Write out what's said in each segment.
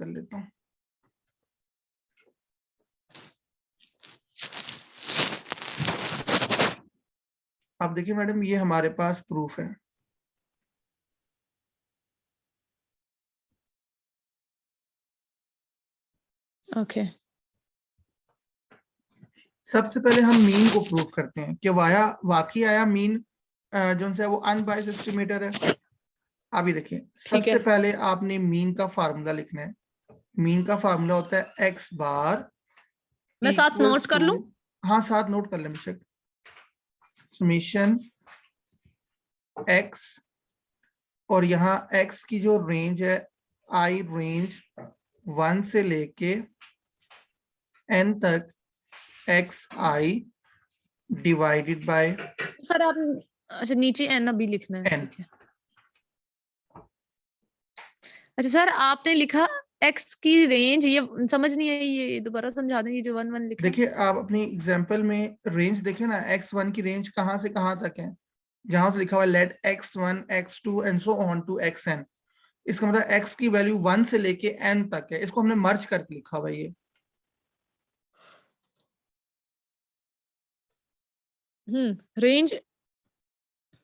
कर लेता हूँ। अब देखिए मैडम, ये हमारे पास प्रूफ है। ओके सबसे पहले हम मीन को प्रूफ करते हैं कि वाकई आया मीन जो है वो अनबायस्ड एस्टिमेटर है। अभी देखिए, ठीक सबसे है। पहले आपने मीन का फार्मूला लिखना है। मीन का फार्मूला होता है एक्स बार मैं साथ इक्वल्स नोट कर टू, लूं। हाँ साथ नोट कर लें बेशक, समेशन एक्स, और यहाँ एक्स की जो रेंज है, आई रेंज 1 से लेके n तक, x I divided by sir आप अच्छा नीचे एन अभी लिखना है, n। ठीक है। अच्छा सर आपने लिखा एक्स की रेंज, ये समझ नहीं आई, ये दोबारा समझा दें, ये जो 1 1 लिखा। देखिए आप अपनी एग्जांपल में रेंज देखें ना, x1 की रेंज कहाँ से कहाँ तक है, जहां से लिखा हुआ है let x1 x2 and so on to xn। इसका मतलब x की वैल्यू 1 से लेके n तक है, इसको हमने मर्ज करके लिखा हुआ है ये। रेंज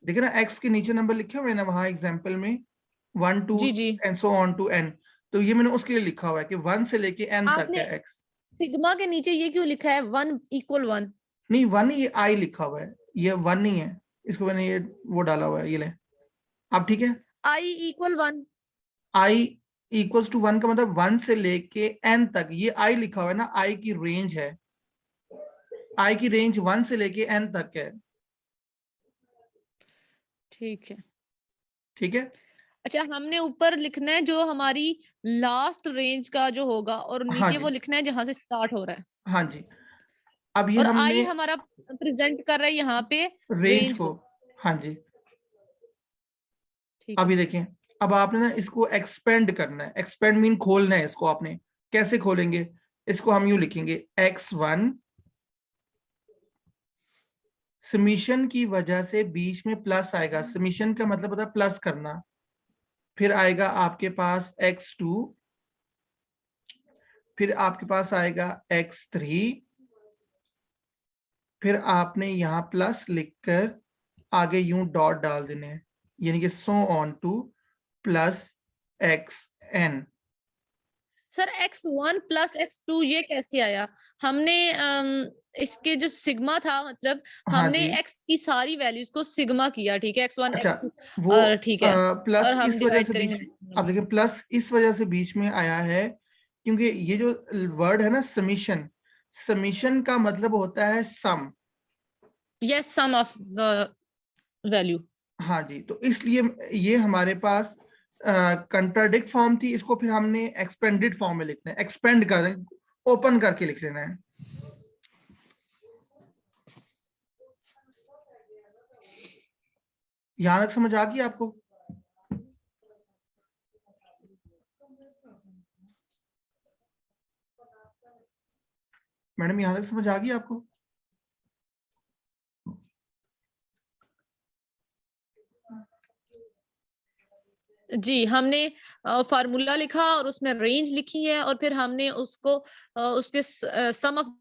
देखिए ना, x के नीचे नंबर लिखे हुए हैं ना वहां एग्जांपल में, 1 2 जी जी। And so on to n। तो ये मैंने उसके लिए लिखा हुआ है कि 1 से लेके n तक आपने है x। सिग्मा के नीचे ये क्यों लिखा है 1 = 1? नहीं 1, ये i लिखा हुआ है, ये 1 नहीं है, इसको मैंने ये वो डाला हुआ है, ये ले। अब ठीक है, I = 1। i इक्वल्स टू 1 का मतलब 1 से लेके n तक, ये i लिखा हुआ है ना, i की रेंज है, i की रेंज 1 से लेके n तक है। ठीक है। ठीक है, अच्छा हमने ऊपर लिखना है जो हमारी लास्ट रेंज का जो होगा, और हाँ नीचे वो जी, लिखना है जहां से स्टार्ट हो रहा है। हाँ जी। अब ये और हमने आई हमारा प्रेजेंट कर रहा है यहाँ पे रेंज रेंज को, को। हाँ जी। ठीक है। अभी देखें, अब आपने ना इसको एक्सपेंड करना है, एक्सपेंड मीन खोलना है इसको आपने। कैसे खोलेंगे, इसको हम यूं लिखेंगे, x1 समीशन की वजह से बीच में प्लस आएगा, समीशन का मतलब होता है प्लस करना, फिर आएगा आपके पास x2, फिर आपके पास आएगा x3, फिर आपने यहाँ प्लस लिखकर आगे यूं डॉट डाल देने हैं, यानी कि सो on two plus xn। Sir x1 + x2 ये कैसे आया? हमने इसके जो सिग्मा था, मतलब हाँ हमने जी, x की सारी वैल्यूज को सिग्मा किया, ठीक है, x1 अच्छा, x2, वो और ठीक है, और प्लस हम इस वजह डिवाइड से करेंगे बीच, नेचुरल अब नंबर देखिए से। प्लस इस वजह से बीच में आया है क्योंकि ये जो वर्ड है ना समीशन, समीशन का मतलब होता है sum. Yes, sum of the value. हाँ जी, तो इसलिए ये हमारे पास कंट्राडिक्ट फॉर्म थी, इसको फिर हमने एक्सपेंडेड फॉर्म में लिखना है, एक्सपेंड कर दें, ओपन करके लिख लेना है। यहां तक समझ आ गई आपको? मैडम यहां तक समझ आ गई आपको? जी, हमने फार्मूला लिखा और उसमें रेंज लिखी है, और फिर हमने उसको उसके सम ऑफ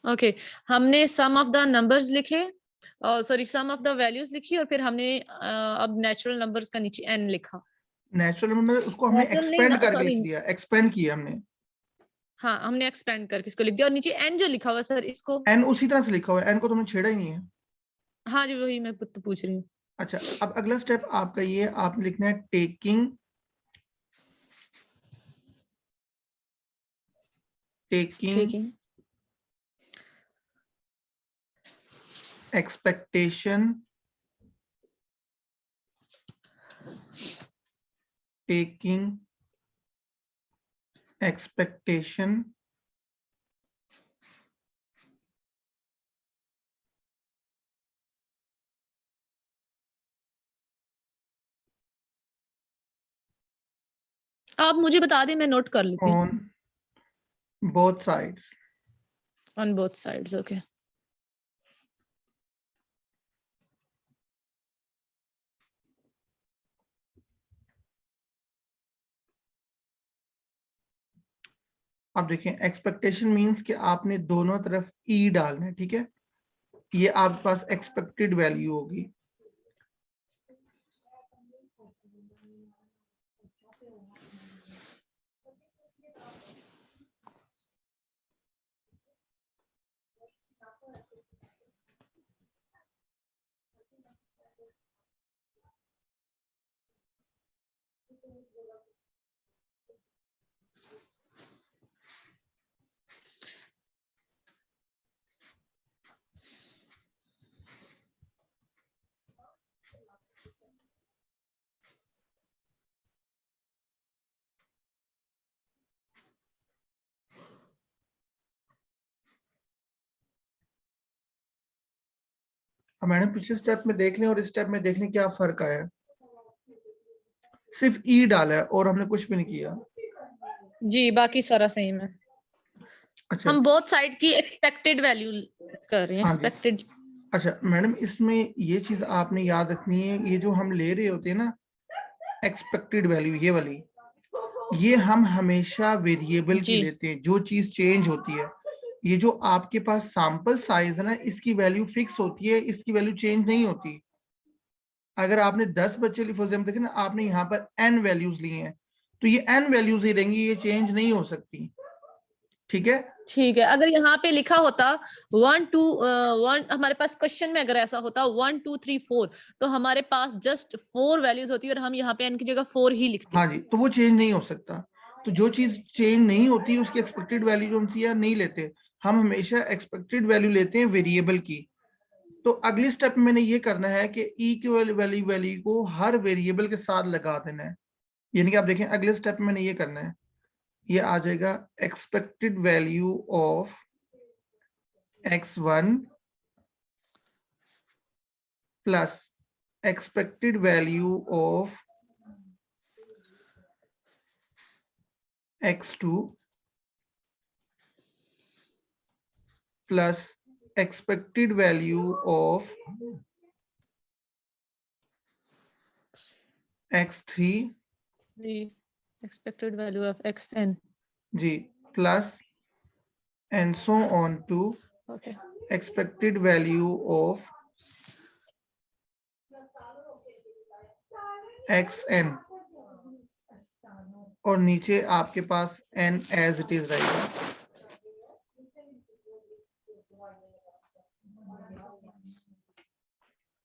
ओके, हमने सम ऑफ द नंबर्स लिखे, sorry sum of the values लिखी, और फिर हमने अब नेचुरल नंबर्स का नीचे n लिखा। नेचुरल नंबर में उसको हमने नेचुरल नहीं एक्सपेंड ना, करके सॉरी, लिख दिया, एक्सपेंड किया हमने। हाँ हमने एक्सपेंड करके इसको लिख दिया, और नीचे n जो लिखा हुआ सर इसको। एन उसी तरह से लिखा हुआ है, एन को तुमने छेड़ा ही नहीं है। हाँ जी, वही मैं पूछ रही हूँ। अच्छा, अब अगला स्टेप आपका ये, आपने लिखना है टेकिंग, ठीक टेकिंग है। एक्सपेक्टेशन, टेकिंग एक्सपेक्टेशन आप मुझे बता दें, मैं नोट कर लेती हूँ। on both sides. On both sides, okay. अब देखें, एक्सपेक्टेशन मींस कि आपने दोनों तरफ ई डालना है, ठीक है। ये आपके पास एक्सपेक्टेड वैल्यू होगी। अब मैडम पिछले स्टेप में देख लें और इस स्टेप में देख लें क्या फर्क आया है। सिर्फ ई डाला है और हमने कुछ भी नहीं किया। जी, बाकी सारा सेम है। अच्छा, हम बोथ साइड की एक्सपेक्टेड वैल्यू कर रहे हैं, हाँ जी। एक्सपेक्टेड। अच्छा मैडम, इसमें ये चीज आपने याद रखनी है, ये जो हम ले रहे होते हैं ना एक्सपेक्टेड वैल्यू, ये वाली, ये हम हमेशा वेरिएबल की जी लेते हैं, जो चीज चेंज होती है। ये जो आपके पास सैंपल साइज है ना, इसकी वैल्यू फिक्स होती है, इसकी वैल्यू चेंज नहीं होती। अगर आपने 10 बच्चे लिए, फॉर एग्जाम्पल देखें ना, आपने यहाँ पर n वैल्यूज लिए हैं, तो ये n वैल्यूज ही रहेंगी, ये चेंज नहीं हो सकती, ठीक है। ठीक है। अगर यहाँ पे लिखा होता 1 2 1, हमारे पास क्वेश्चन में अगर ऐसा होता 1 2 3 4, तो हमारे पास जस्ट 4 वैल्यूज होती और हम यहाँ पे n की जगह 4 ही लिखते। हाँ जी, तो वो चेंज नहीं हो सकता। तो जो चीज चेंज नहीं होती उसकी एक्सपेक्टेड वैल्यू जो हम सी नहीं लेते, हम हमेशा एक्सपेक्टेड वैल्यू लेते हैं वेरिएबल की। तो अगली स्टेप में मैंने ये करना है कि ई की वैल्यू को हर वेरिएबल के साथ लगा देना है। यानी कि आप देखें, अगले स्टेप में मैंने ये करना है, ये आ जाएगा expected value of x1 plus expected value of x2 plus expected value of x3 expected value of xn। जी, plus and so on to okay. expected value of xn, और नीचे आपके पास n as it is रहेगा।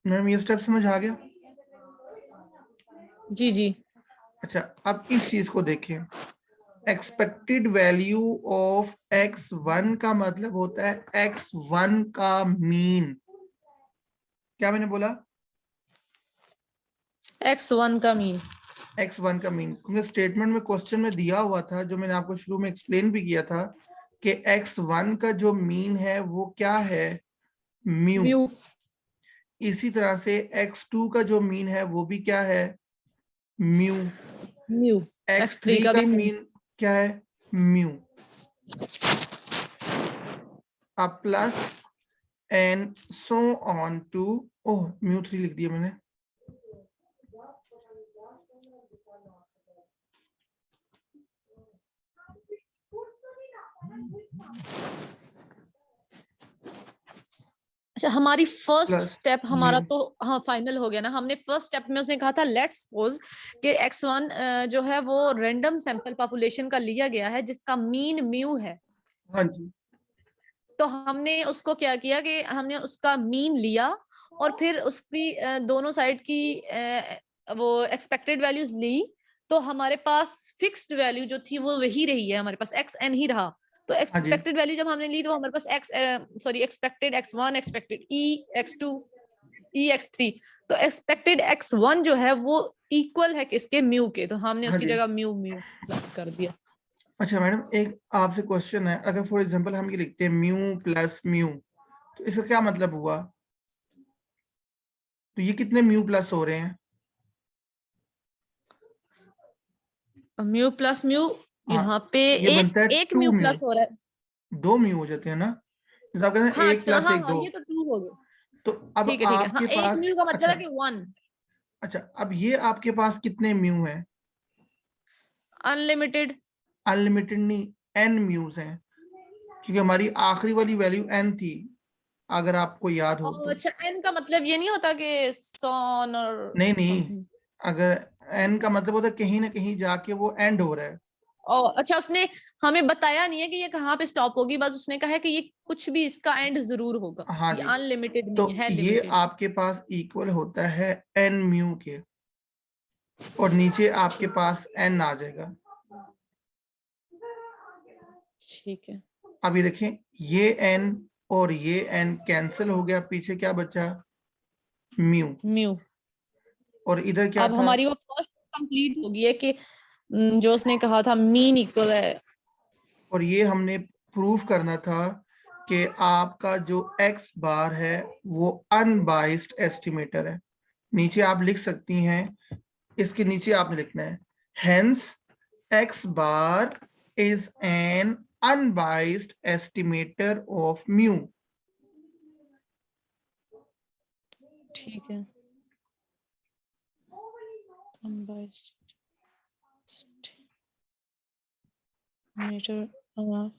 Ma'am ये step समझ आ गया? जी जी। अच्छा, अब इस चीज को देखें, एक्सपेक्टेड वैल्यू ऑफ x1 का मतलब होता है x1 का मीन। क्या मैंने बोला? x1 का मीन। x1 का मीन, क्योंकि स्टेटमेंट में क्वेश्चन में दिया हुआ था, जो मैंने आपको शुरू में एक्सप्लेन भी किया था, कि x1 का जो मीन है वो क्या है, म्यू। म्यू। इसी तरह से x2 का जो मीन है वो भी क्या है, म्यू। म्यू। x3 x3 का का भी म्यू। मीन क्या है, म्यू। अब plus and so on to, oh mu 3 लिख दिया मैंने। अच्छा, हमारी फर्स्ट प्लस स्टेप हमारा जी, तो हाँ फाइनल हो गया ना। हमने फर्स्ट स्टेप में उसने कहा था लेट्स सपोज कि x1 जो है वो रैंडम सैंपल पॉपुलेशन का लिया गया है जिसका मीन म्यू है। हाँ जी, तो हमने उसको क्या किया कि हमने उसका मीन लिया और फिर उसकी दोनों साइड की वो एक्सपेक्टेड वैल्यूज ली। तो हमारे पास फिक्स्ड वैल्यू जो थी वो वही रही है, हमारे पास xn ही रहा। तो हाँ जी, एक्सपेक्टेड वैल्यू जब हमने ली तो हमारे पास expected x1, expected x2, x3। तो एक्सपेक्टेड x1 जो है वो इक्वल है किसके, म्यू के। तो हमने हाँ उसकी जी। जगह म्यू म्यू प्लस कर दिया। अच्छा मैडम, एक आपसे क्वेश्चन है, अगर फॉर एग्जांपल हम ये लिखते हैं म्यू प्लस म्यू, तो इसका क्या मतलब हुआ? तो ये कितने म्यू प्लस हो रहे हैं? म्यू प्लस म्यू, हाँ, यहाँ पे ये बनता है एक 2 म्यू म्यू, प्लस हो रहा है। 2 म्यू हो जाते हैं ना, जैसे आप कहते हैं हाँ 1 प्लस हाँ 1 हाँ, 2। ये तो 2 हो गया। तो अब ठीक है, हाँ, आपके एक पास, म्यू का मतलब है अच्छा कि 1 अच्छा, अब ये आपके पास कितने म्यू हैं? अनलिमिटेड। अनलिमिटेड नहीं, n म्यूज हैं, क्योंकि हमारी आखिरी वाली वैल्यू n थी, अगर आपको याद हो तो। अच्छा, एन का मतलब ये नहीं होता कि सॉन और नहीं नहीं, समथिंग। अगर n का मतलब होता है कहीं ना कहीं जाके वो एंड हो रहा है। अच्छा, उसने हमें बताया नहीं है कि ये कहाँ पे स्टॉप होगी, बस उसने कहा है कि ये कुछ भी इसका एंड जरूर होगा, हाँ ये जी, अनलिमिटेड तो नहीं है, ये लिमिटेड। आपके पास इक्वल होता है n म्यू के, और नीचे आपके पास n आ जाएगा। ठीक है। अब ये देखें, ये n और ये n कैंसिल हो गया, पीछे क्या बचा? म्यू। म्यू। और इधर क्या अब था? हमारी वो फर्स्ट कंप्लीट होगी है कि जो उसने कहा था मीन इक्वल है। और ये हमने प्रूफ करना था कि आपका जो x बार है वो अनबाइस्ड एस्टिमेटर है। नीचे आप लिख सकती हैं, इसके नीचे आपने लिखना है, hence x bar is an unbiased estimator of mu. ठीक है। unbiased estimator of